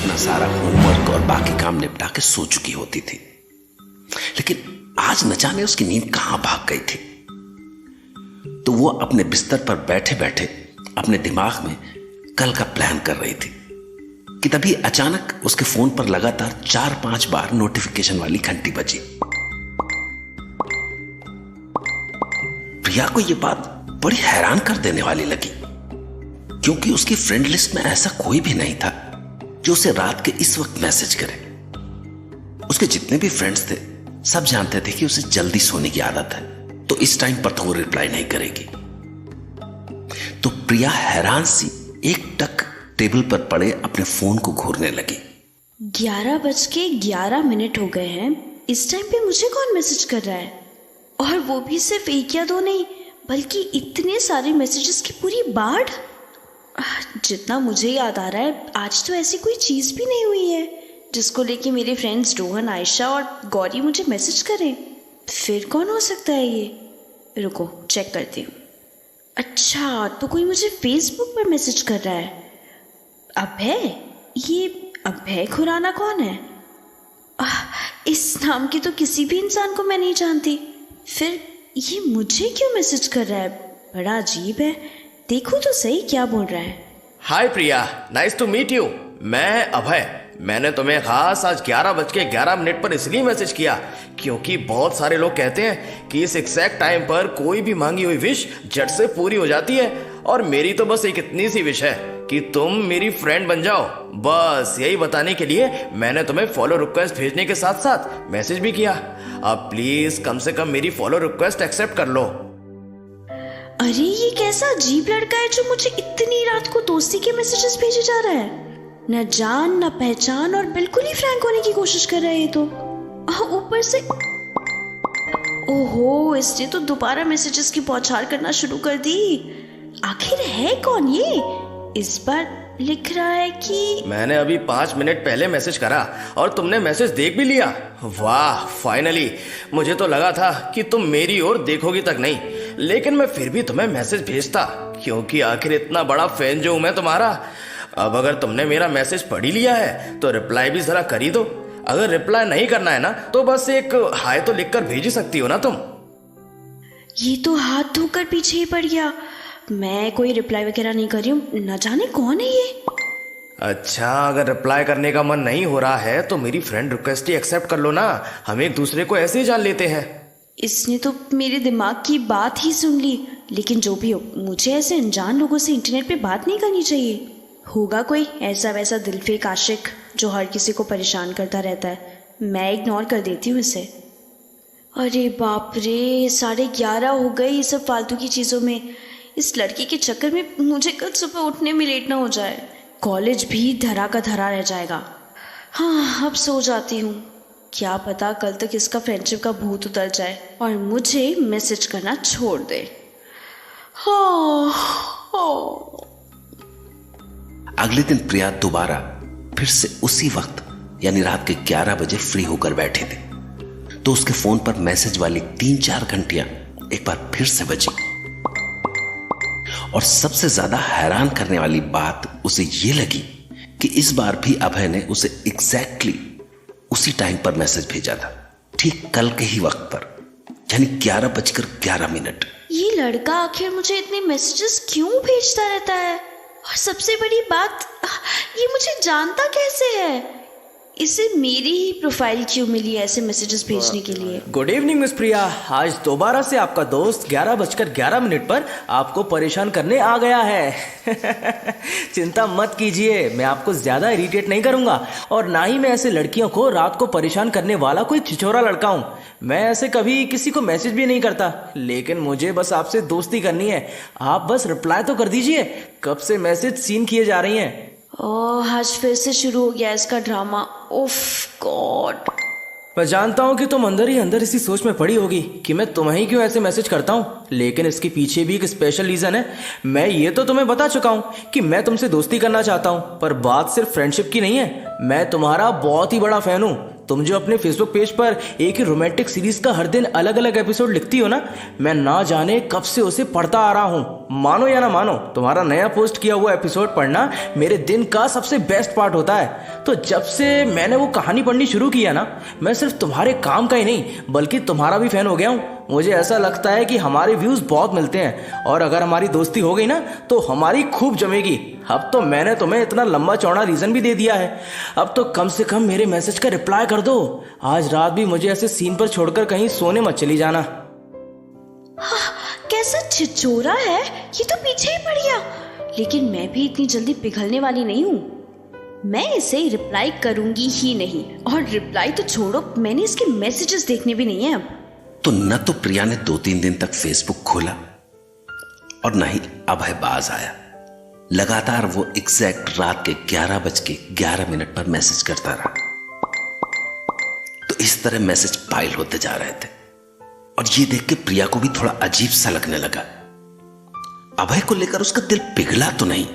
अपना सारा होमवर्क और बाकी काम निपटा के सो चुकी होती थी। लेकिन आज न जाने उसकी नींद कहां भाग गई थी। तो वो अपने बिस्तर पर बैठे बैठे अपने दिमाग में कल का प्लान कर रही थी कि तभी अचानक उसके फोन पर लगातार 4-5 बार नोटिफिकेशन वाली घंटी बजी। प्रिया को यह बात बड़ी हैरान कर देने वाली लगी, क्योंकि उसकी फ्रेंड लिस्ट में ऐसा कोई भी नहीं था जो उसे रात के इस वक्त मैसेज करे। उसके जितने भी फ्रेंड्स थे सब जानते थे कि उसे जल्दी सोने की आदत है, तो इस टाइम पर तो वो रिप्लाई नहीं करेगी। तो प्रिया हैरान सी एकटक टेबल पर पड़े अपने फोन को घूरने लगी। 11:11 हो गए हैं। इस टाइम पे मुझे कौन मैसेज कर रहा है? और वो भी सिर्फ एक या दो नहीं, बल्कि इतने सारे मैसेजेस की पूरी बाढ़। जितना मुझे याद आ रहा है, आज तो ऐसी कोई चीज़ भी नहीं हुई है जिसको लेके मेरे फ्रेंड्स रोहन, आयशा और गौरी मुझे मैसेज करें। फिर कौन हो सकता है ये? रुको चेक करती हूँ। अच्छा, तो कोई मुझे फेसबुक पर मैसेज कर रहा है। अभय? ये अभय खुराना कौन है? इस नाम की तो किसी भी इंसान को मैं नहीं जानती। फिर ये मुझे क्यों मैसेज कर रहा है? बड़ा अजीब है। देखो तो सही क्या बोल रहा है। हाय प्रिया, नाइस टू मीट यू। मैं अभय। मैंने तुम्हें खास आज 11:11 पर इसलिए मैसेज किया क्योंकि बहुत सारे लोग कहते हैं कि इस एग्जैक्ट टाइम पर कोई भी मांगी हुई विश झट से पूरी हो जाती है, और मेरी तो बस एक इतनी सी विश है कि तुम मेरी फ्रेंड बन जाओ। बस यही बताने के लिए मैंने तुम्हें फॉलो रिक्वेस्ट भेजने के साथ साथ मैसेज भी किया। अब प्लीज कम से कम मेरी फॉलो रिक्वेस्ट एक्सेप्ट कर लो। अरे ये कैसा अजीब लड़का है जो मुझे इतनी रात को दोस्ती के मैसेजेस भेजे जा रहा है। न जान न पहचान और बिल्कुल ही फ्रैंक होने की कोशिश कर रहा है ये तो। ऊपर से ओहो, इसने तो दोबारा मैसेजेस की बौछार करना शुरू कर दी। आखिर है कौन ये? इस बार लिख रहा है कि मैंने अभी 5 मिनट पहले मैसेज करा और तुमने मैसेज देख भी लिया। वाह, फाइनली। मुझे तो लगा था कि तुम मेरी ओर देखोगी तक नहीं, लेकिन मैं फिर भी तुम्हें मैसेज भेजता क्योंकि आखिर इतना बड़ा फैन जो हूं मैं तुम्हारा। अब अगर तुमने मेरा मैसेज पढ़ ही लिया है तो रिप्लाई भी जरा कर ही दो। अगर रिप्लाई नहीं करना है ना तो बस एक हाय तो लिखकर भेज ही सकती हो ना तुम। ये तो हाथ धोकर पीछे ही पड़ गया। मैं कोई रिप्लाई वगैरह नहीं कर रही हूँ। न जाने कौन है ये। अच्छा, अगर रिप्लाई करने का मन नहीं हो रहा है तो मेरी फ्रेंड रिक्वेस्ट ही एक्सेप्ट कर लो ना। हम एक दूसरे को ऐसे ही जान लेते हैं। इसने तो मेरे दिमाग की बात ही सुन ली। लेकिन जो भी हो, मुझे ऐसे अनजान लोगों से इंटरनेट पे बात नहीं करनी चाहिए। होगा कोई ऐसा वैसा दिलफेक आशिक जो हर किसी को परेशान करता रहता है। मैं इग्नोर कर देती हूँ इसे। अरे बाप रे, 11:30 हो गए ये सब फालतू की चीज़ों में। इस लड़की के चक्कर में मुझे कल सुबह उठने में लेट ना हो जाए। कॉलेज भी धरा का धरा रह जाएगा। हाँ, अब सो जाती हूँ। क्या पता कल तक इसका फ्रेंडशिप का भूत उतर जाए और मुझे मैसेज करना छोड़ दे। अगले दिन प्रिया दोबारा फिर से उसी वक्त यानी रात के 11 बजे फ्री होकर बैठे थे, तो उसके फोन पर मैसेज वाली 3-4 घंटियां एक बार फिर से बजी। और सबसे ज्यादा हैरान करने वाली बात उसे ये लगी कि इस बार भी अभय ने उसे एग्जैक्टली उसी टाइम पर मैसेज भेजा था, ठीक कल के ही वक्त पर, यानी 11:11। ये लड़का आखिर मुझे इतने मैसेजेस क्यों भेजता रहता है? और सबसे बड़ी बात, ये मुझे जानता कैसे है? इसे मेरी ही प्रोफाइल क्यों मिली ऐसे मैसेजेस भेजने के लिए? गुड इवनिंग मिस प्रिया। आज दोबारा से आपका दोस्त 11:11 पर आपको परेशान करने आ गया है। चिंता मत कीजिए, मैं आपको ज्यादा इरिटेट नहीं करूंगा और ना ही मैं ऐसे लड़कियों को रात को परेशान करने वाला कोई छिछोरा लड़का हूँ। मैं ऐसे कभी किसी को मैसेज भी नहीं करता, लेकिन मुझे बस आपसे दोस्ती करनी है। आप बस रिप्लाई तो कर दीजिए। कब से मैसेज सीन किए जा रही हैं। ओह, आज फिर से शुरू हो गया इसका ड्रामा। उफ गॉड। मैं जानता हूँ कि तुम अंदर ही अंदर इसी सोच में पड़ी होगी कि मैं तुम्हें ही क्यों ऐसे मैसेज करता हूँ, लेकिन इसके पीछे भी एक स्पेशल रीजन है। मैं ये तो तुम्हें बता चुका हूँ कि मैं तुमसे दोस्ती करना चाहता हूँ, पर बात सिर्फ फ्रेंडशिप की नहीं है। मैं तुम्हारा बहुत ही बड़ा फैन हूँ। तुम जो अपने फेसबुक पेज पर एक ही रोमांटिक सीरीज का हर दिन अलग अलग एपिसोड लिखती हो ना, मैं ना जाने कब से उसे पढ़ता आ रहा हूँ। मानो या ना मानो, तुम्हारा नया पोस्ट किया हुआ एपिसोड पढ़ना मेरे दिन का सबसे बेस्ट पार्ट होता है। तो जब से मैंने वो कहानी पढ़नी शुरू किया ना, मैं सिर्फ तुम्हारे काम का ही नहीं बल्कि तुम्हारा भी फैन हो गया हूँ। मुझे ऐसा लगता है कि हमारे व्यूज बहुत मिलते हैं और अगर हमारी दोस्ती हो गई ना तो हमारी खूब जमेगी। अब तो मैंने तुम्हें इतना लंबा चौड़ा रीजन भी दे दिया है, अब तो कम से कम मेरे मैसेज का रिप्लाई कर दो। आज रात भी मुझे ऐसे सीन पर छोड़कर कहीं सोने मत चली जाना। कैसा छिछोरा है, ये तो पीछे ही पड़ गया। लेकिन मैं भी इतनी जल्दी पिघलने वाली नहीं हूँ, मैं इसे रिप्लाई करूंगी ही नहीं। और रिप्लाई तो छोड़ो, मैंने इसके मैसेजेस देखने भी नहीं है अब। तो न तो प्रिया ने 2-3 दिन तक फेसबुक खोला और न ही अभय बाज आया। लगातार वो एग्जैक्ट रात के 11:11 पर मैसेज करता रहा। तो इस तरह मैसेज पाइल होते जा रहे थे और ये देख के प्रिया को भी थोड़ा अजीब सा लगने लगा। अभय को लेकर उसका दिल पिघला तो नहीं,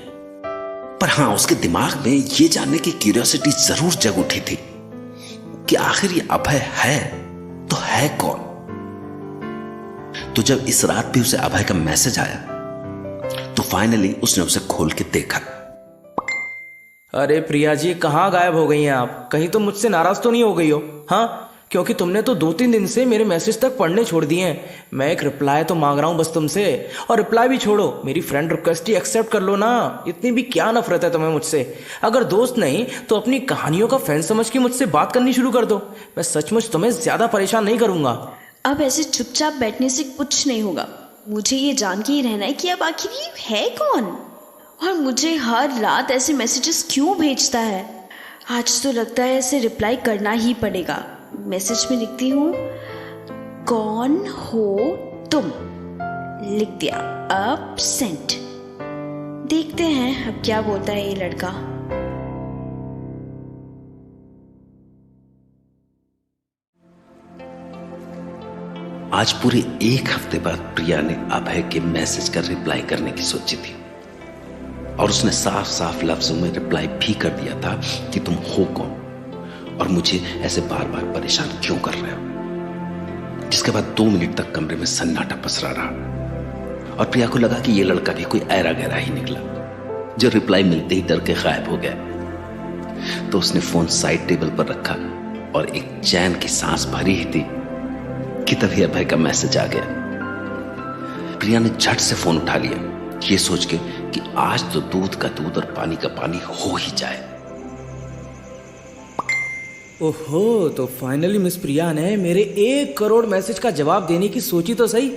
पर हां, उसके दिमाग में ये जानने की क्यूरियोसिटी जरूर जग उठी थी कि आखिर ये अभय है तो है कौन। तो जब इस रात भी उसे अभय का मैसेज आया तो फाइनली उसने उसे खोल के देखा। अरे प्रिया जी, कहाँ गायब हो गई हैं आप? कहीं तो मुझसे नाराज तो नहीं हो गई हो? हाँ, क्योंकि तुमने तो 2-3 दिन से मेरे मैसेज तक पढ़ने छोड़ दिए हैं। मैं एक रिप्लाई तो मांग रहा हूँ बस तुमसे, और रिप्लाई भी छोड़ो, मेरी फ्रेंड रिक्वेस्ट ही एक्सेप्ट कर लो ना। इतनी भी क्या नफरत है तुम्हें मुझसे? अगर दोस्त नहीं तो अपनी कहानियों का फैन समझ के मुझसे बात करनी शुरू कर दो। मैं सचमुच तुम्हें ज्यादा परेशान नहीं करूंगा। अब ऐसे चुपचाप बैठने से कुछ नहीं होगा। मुझे ये जान के ही रहना है कि अब आखिर ये है कौन और मुझे हर रात ऐसे मैसेजेस क्यों भेजता है। आज तो लगता है ऐसे रिप्लाई करना ही पड़ेगा। मैसेज में लिखती हूँ, कौन हो तुम, लिख दिया, अब सेंड। देखते हैं अब क्या बोलता है ये लड़का। आज पूरे 1 हफ्ते बाद प्रिया ने अभय के मैसेज का रिप्लाई करने की सोची थी और उसने साफ साफ लफ्जों में रिप्लाई भी कर दिया था कि तुम हो कौन और मुझे ऐसे बार बार परेशान क्यों कर रहे हो। जिसके बाद 2 मिनट तक कमरे में सन्नाटा पसरा रहा और प्रिया को लगा कि यह लड़का भी कोई ऐरा गहरा ही निकला जो रिप्लाई मिलते ही डर के गायब हो गया। तो उसने फोन साइड टेबल पर रखा और एक चैन की सांस भरी ही थी कि तभी अभय का मैसेज आ गया। प्रिया ने झट से फोन उठा लिया, ये सोच के कि आज तो दूध का दूध और पानी का पानी हो ही जाए। ओहो, तो फाइनली मिस प्रिया ने मेरे 1 करोड़ मैसेज का जवाब देने की सोची तो सही,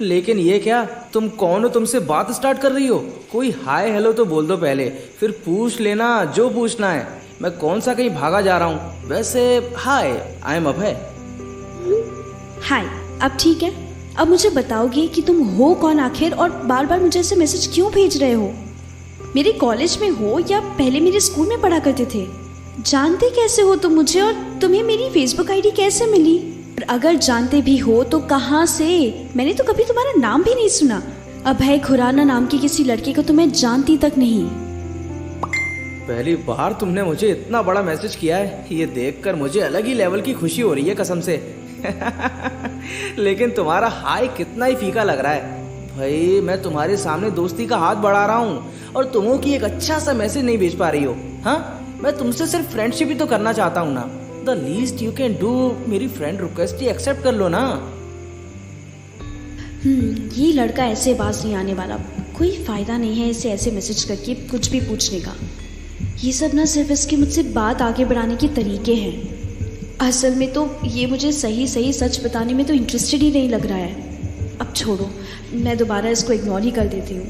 लेकिन ये क्या, तुम कौन हो, तुमसे बात स्टार्ट कर रही हो? कोई हाय हेलो तो बोल दो पहले, फिर पूछ लेना जो पूछना है। मैं कौन सा कहीं भागा जा रहा हूँ? वैसे हाय, आई एम अभय। हाय, अब ठीक है। अब मुझे बताओगे कि तुम हो कौन आखिर और बार बार मुझे ऐसे मैसेज क्यों भेज रहे हो? मेरे कॉलेज में हो या पहले मेरे स्कूल में पढ़ा करते थे? जानते कैसे हो तुम मुझे और तुम्हें मेरी फेसबुक आईडी कैसे मिली? और अगर जानते भी हो तो कहाँ से? मैंने तो कभी तुम्हारा नाम भी नहीं सुना। अभय खुराना नाम की किसी लड़के को तो मैं जानती तक नहीं। पहली बार तुमने मुझे इतना बड़ा मैसेज किया है, ये देखकर मुझे अलग ही लेवल की खुशी हो रही है कसम से। लेकिन तुम्हारा हाय कितना ही फीका लग रहा है भाई। मैं तुम्हारे सामने दोस्ती का हाथ बढ़ा रहा हूँ और तुमों की एक अच्छा सा मैसेज नहीं भेज पा रही हो। हाँ, मैं तुमसे सिर्फ फ्रेंडशिप ही तो करना चाहता हूँ ना। The least you can do, मेरी फ्रेंड रिक्वेस्ट ही एक्सेप्ट कर लो ना। ये लड़का ऐसे बाज नहीं आने वाला। कोई फायदा नहीं है इसे ऐसे मैसेज करके कुछ भी पूछने का। ये सब ना सिर्फ इसके मुझसे बात आगे बढ़ाने के तरीके हैं। असल में तो ये मुझे सही सही सच बताने में तो इंटरेस्टेड ही नहीं लग रहा है। अब छोड़ो, मैं दोबारा इसको इग्नोर ही कर देती हूँ।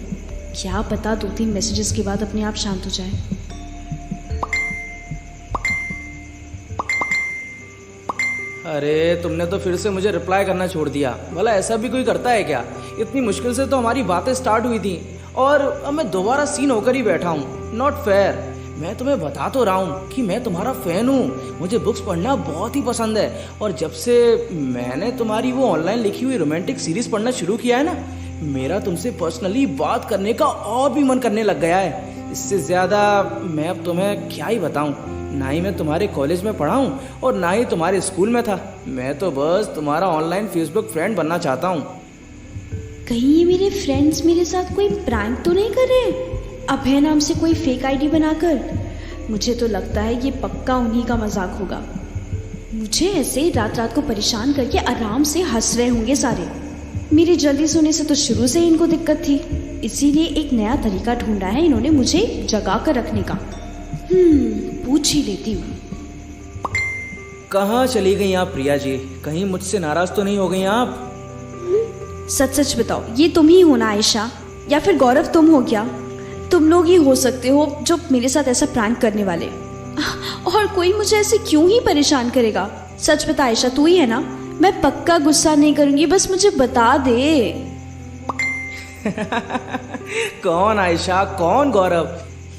क्या पता 2-3 मैसेजेस के बाद अपने आप शांत हो जाए। अरे तुमने तो फिर से मुझे रिप्लाई करना छोड़ दिया। भला ऐसा भी कोई करता है क्या? इतनी मुश्किल से तो हमारी बातें स्टार्ट हुई थी और अब मैं दोबारा सीन होकर ही बैठा हूँ। Not fair. मैं तुम्हें बता तो रहा हूँ कि मैं तुम्हारा फ़ैन हूँ, मुझे बुक्स पढ़ना बहुत ही पसंद है और जब से मैंने तुम्हारी वो ऑनलाइन लिखी हुई रोमांटिक सीरीज़ पढ़ना शुरू किया है ना, मेरा तुमसे पर्सनली बात करने का और भी मन करने लग गया है। इससे ज़्यादा मैं अब तुम्हें क्या ही बताऊँ। ना ही मैं तुम्हारे कॉलेज में पढ़ा हूँ और ना ही तुम्हारे स्कूल में था। मैं तो बस तुम्हारा ऑनलाइन फेसबुक फ्रेंड बनना चाहता हूँ। कहीं ये मेरे फ्रेंड्स मेरे साथ कोई प्रैंक तो नहीं कर रहे? अभय नाम से कोई फेक आईडी बनाकर? मुझे तो लगता है ये पक्का उन्हीं का मजाक होगा। मुझे ऐसे रात रात को परेशान करके आराम से हंस रहे होंगे सारे। मेरे जल्दी सोने से तो शुरू से ही इनको दिक्कत थी, इसीलिए एक नया तरीका ढूंढा है इन्होंने मुझे जगा कर रखने का। पूछ ही लेती हूँ। कहाँ चली गई आप प्रिया जी? कहीं मुझसे नाराज तो नहीं हो गई आप? सच सच बताओ, ये तुम ही हो ना आयशा, या फिर गौरव तुम हो क्या? तुम लोग ही हो सकते हो जो मेरे साथ ऐसा प्रैंक करने वाले। और कोई मुझे ऐसे क्यों ही परेशान करेगा? सच बता आयशा, तू ही है ना? मैं पक्का गुस्सा नहीं करूंगी, बस मुझे बता दे। कौन आयशा, कौन गौरव?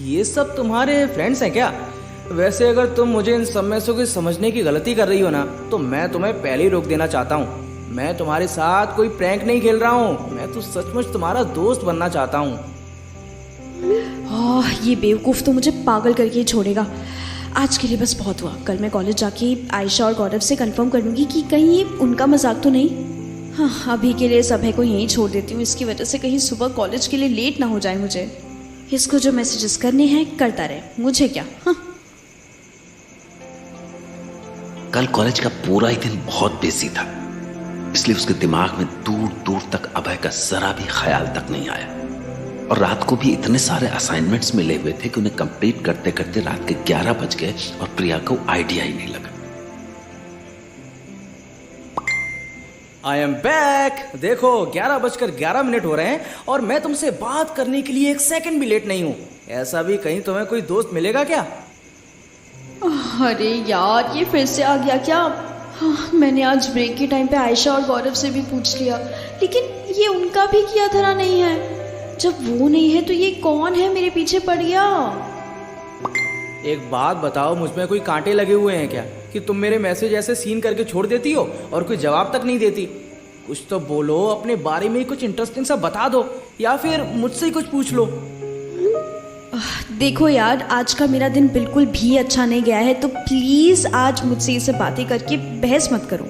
ये सब तुम्हारे फ्रेंड्स हैं क्या? वैसे अगर तुम मुझे इन सब में से कोई समझने की गलती कर रही हो ना, तो मैं तुम्हें पहले ही रोक देना चाहता हूँ। मैं तुम्हारे साथ कोई प्रैंक नहीं खेल रहा हूँ, मैं तो सचमुच तुम्हारा दोस्त बनना चाहता हूँ। ये बेवकूफ़ तो मुझे पागल करके ही छोड़ेगा। आज के लिए बस बहुत हुआ। कल मैं कॉलेज जाके आयशा और गौरव से कंफर्म कर लूँगी कि कहीं ये उनका मजाक तो नहीं। हाँ, अभी के लिए सभी को यहीं छोड़ देती हूँ, इसकी वजह से कहीं सुबह कॉलेज के लिए लेट ना हो जाए मुझे। इसको जो मैसेजेस करने हैं करता रहे, मुझे क्या। हाँ। कल कॉलेज का पूरा ही दिन बहुत बिजी था, इसलिए उसके दिमाग में दूर दूर तक अभय का जरा भी ख्याल तक नहीं आया। और रात को भी इतने सारे असाइनमेंट्स मिले हुए थे कि उन्हें कंप्लीट करते करते रात के 11 बज गए और प्रिया को आइडिया ही नहीं लगा। I am back. देखो 11:11 हो रहे हैं और मैं तुमसे बात करने के लिए 1 सेकंड भी लेट नहीं हूँ। ऐसा भी कहीं तुम्हें कोई दोस्त मिलेगा क्या? अरे यार, ये फिर से आ गया क्या? हाँ, मैंने आज ब्रेक के टाइम पे आयशा और गौरव से भी पूछ लिया, लेकिन ये उनका भी किया धरा नहीं है। जब वो नहीं है तो ये कौन है मेरे पीछे पड़ गया? एक बात बताओ, मुझ में कोई कांटे लगे हुए हैं क्या कि तुम मेरे मैसेज ऐसे सीन करके छोड़ देती हो और कोई जवाब तक नहीं देती? कुछ तो बोलो, अपने बारे में ही कुछ इंटरेस्टिंग सा बता दो, या फिर मुझसे ही कुछ पूछ लो। देखो यार, आज का मेरा दिन बिल्कुल भी अच्छा नहीं गया है, तो प्लीज आज मुझसे इसे बातें करके बहस मत करो।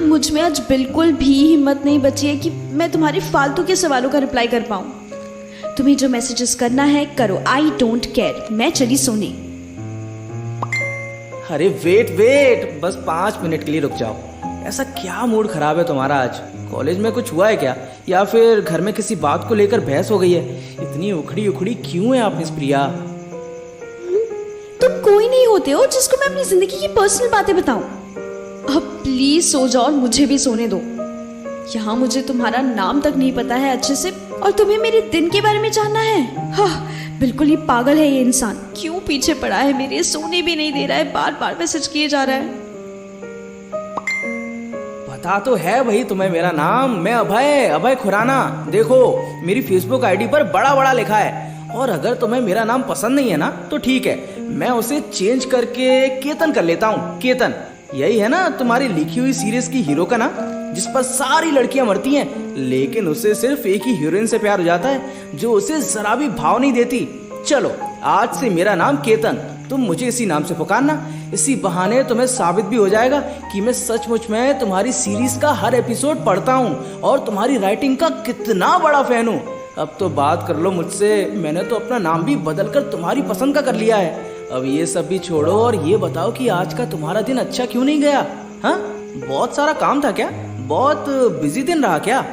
मुझ में आज बिल्कुल भी हिम्मत नहीं बची है कि मैं तुम्हारे फालतू के सवालों का रिप्लाई कर पाऊं। तुम्हें जो मैसेजेस करना है करो, आई डोंट केयर। मैं चली सोने। अरे वेट, बस 5 मिनट के लिए रुक जाओ। ऐसा क्या मूड खराब है तुम्हारा आज? कॉलेज में कुछ हुआ है क्या, या फिर घर में किसी बात को लेकर बहस हो गई है? इतनी उखड़ी उखड़ी क्यों है आप मिस प्रिया? तुम कोई नहीं होते हो जिसको मैं अपनी जिंदगी की पर्सनल बातें बताऊं। अब प्लीज सो जाओ और मुझे भी सोने दो। यहाँ मुझे तुम्हारा नाम तक नहीं पता है अच्छे से, और तुम्हें मेरे दिन के बारे में जानना है। हाँ, बिल्कुल ही पागल है ये इंसान। क्यों पीछे पड़ा है मेरे, सोने भी नहीं दे रहा है, बार बार मैसेज किए जा रहा है। पता तो है भाई तुम्हें मेरा नाम, मैं अभय खुराना। देखो मेरी फेसबुक आईडी पर बड़ा बड़ा लिखा है, और अगर तुम्हें मेरा नाम पसंद नहीं है ना तो ठीक है, मैं उसे चेंज करके केतन कर लेता हूँ। केतन, यही है ना तुम्हारी लिखी हुई सीरीज की हीरो का नाम, जिस पर सारी लड़कियां मरती हैं, लेकिन उसे सिर्फ एक ही हीरोइन से प्यार हो जाता है जो उसे जरा भी भाव नहीं देती। चलो आज से मेरा नाम केतन, तुम मुझे इसी नाम से पुकारना। इसी बहाने तुम्हें साबित भी हो जाएगा कि मैं सचमुच में तुम्हारी सीरीज का हर एपिसोड पढ़ता हूँ और तुम्हारी राइटिंग का कितना बड़ा फैन हूँ। अब तो बात कर लो मुझसे, मैंने तो अपना नाम भी बदलकर तुम्हारी पसंद का कर लिया है। अब ये सब भी छोड़ो और ये बताओ कि आज का तुम्हारा दिन अच्छा क्यों नहीं गया? हाँ, बहुत सारा काम था क्या? बहुत बिजी दिन रहा क्या?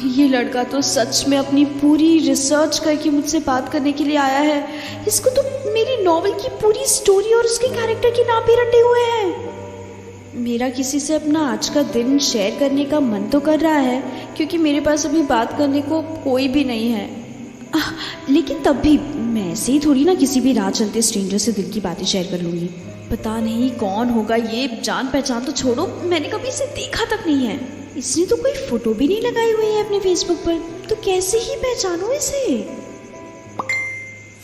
ये लड़का तो सच में अपनी पूरी रिसर्च करके मुझसे बात करने के लिए आया है। इसको तो मेरी नॉवेल की पूरी स्टोरी और उसके कैरेक्टर के नाम भी रटे हुए हैं। मेरा किसी से अपना आज का दिन शेयर करने का मन तो कर रहा है, क्योंकि मेरे पास अभी बात करने को कोई भी नहीं है। लेकिन तब भी मैं ऐसे ही थोड़ी ना किसी भी राह चलते स्ट्रेंजर से दिल की बातें शेयर कर लूँगी। पता नहीं कौन होगा ये, जान पहचान तो छोड़ो, मैंने कभी इसे देखा तक नहीं है। इसने तो कोई फोटो भी नहीं लगाई हुई है अपने फेसबुक पर, तो कैसे ही पहचानूं इसे?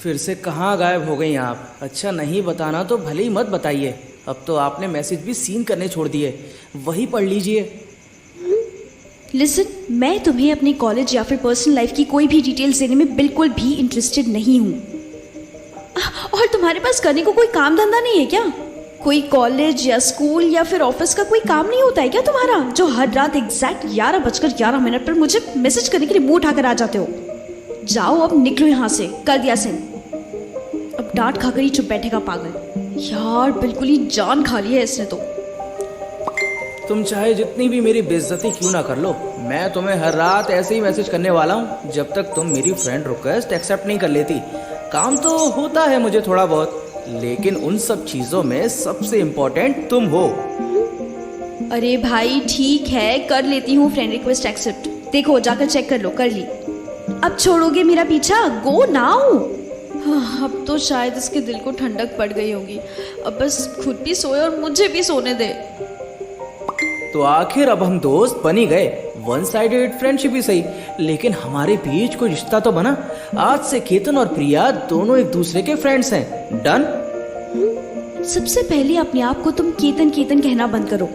फिर से कहाँ गायब हो गई आप? अच्छा नहीं बताना तो भले ही मत बताइए। अब तो आपने मैसेज भी सीन करने छोड़ दिए, वही पढ़ लीजिए। लिसन, मैं तुम्हें अपने कॉलेज या फिर पर्सनल लाइफ की कोई भी डिटेल्स देने में बिल्कुल भी इंटरेस्टेड नहीं हूँ। और तुम्हारे पास करने को कोई काम धंधा नहीं है क्या? कोई कॉलेज या स्कूल या फिर ऑफिस का कोई काम नहीं होता है क्या तुम्हारा, जो हर रात एग्जैक्ट 11:11 पर मुझे मैसेज करने के लिए मुंह उठाकर आ जाते हो? जाओ अब निकलो यहाँ से, कर दिया सेंड। अब डांट खाकर ही चुप बैठेगा पागल। यार बिल्कुल ही जान खा ली है इसने तो। तुम चाहे जितनी भी मेरी बेइज्जती क्यों ना कर लो, मैं तुम्हें हर रात ऐसे ही मैसेज करने वाला हूँ जब तक तुम मेरी फ्रेंड रिक्वेस्ट एक्सेप्ट नहीं कर लेती। काम तो होता है मुझे थोड़ा बहुत, लेकिन उन सब चीजों में सबसे इम्पोर्टेंट तुम हो। अरे भाई ठीक है, कर लेती हूँ फ्रेंड रिक्वेस्ट एक्सेप्ट। देखो जाकर चेक कर लो, कर ली। अब छोड़ोगे मेरा पीछा? Go now. अब तो शायद इसके दिल को ठंडक पड़ गई होगी। अब बस खुद भी सोए और मुझे भी सोने दे। तो आखिर अब हम दोस्त बन ही गए, वन साइडेड फ्रेंडशिप ही सही, लेकिन हमारे बीच कोई रिश्ता तो बना। आज से केतन और प्रिया दोनों एक दूसरे के फ्रेंड्स हैं। डन? सबसे पहले अपने आप को तुम केतन केतन कहना बंद करो।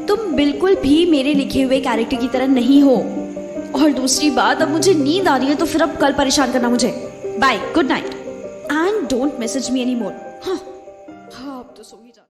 तुम बिल्कुल भी मेरे लिखे हुए कैरेक्टर की तरह नहीं हो। और दूसरी बात, अब मुझे नींद आ रही है तो फिर अब कल परेशान करना मुझे। Bye, good night and don't message me any more. हाँ अब तो सो ही जा।